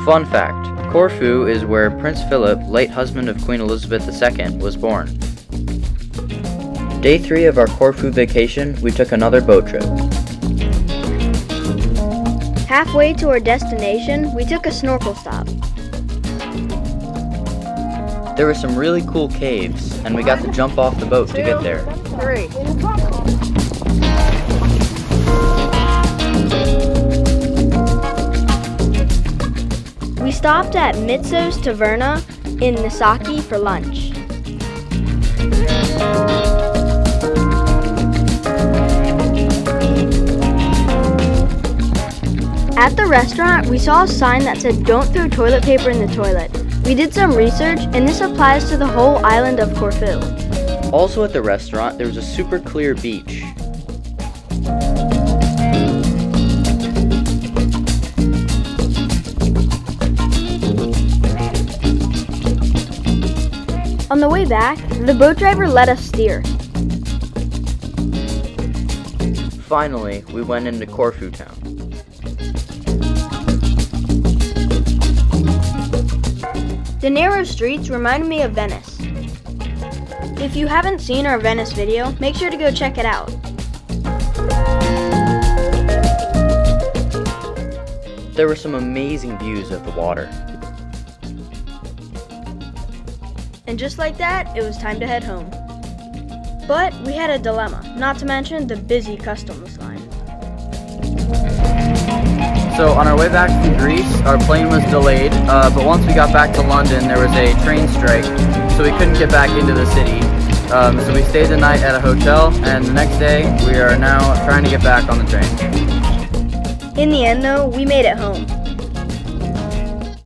Fun fact, Corfu is where Prince Philip, late husband of Queen Elizabeth II, was born. Day 3 of our Corfu vacation, we took another boat trip. Halfway to our destination, we took a snorkel stop. There were some really cool caves, and we got to jump off the boat to get there. 3. We stopped at Mitso's Taverna in Nisaki for lunch. At the restaurant, we saw a sign that said, "Don't throw toilet paper in the toilet." We did some research, and this applies to the whole island of Corfu. Also at the restaurant, there was a super clear beach. On the way back, the boat driver let us steer. Finally, we went into Corfu town. The narrow streets reminded me of Venice. If you haven't seen our Venice video, make sure to go check it out. There were some amazing views of the water. And just like that, it was time to head home. But we had a dilemma, not to mention the busy customs line. So on our way back from Greece, our plane was delayed, but once we got back to London, there was a train strike, so we couldn't get back into the city. So we stayed the night at a hotel, and the next day, we are now trying to get back on the train. In the end though, we made it home.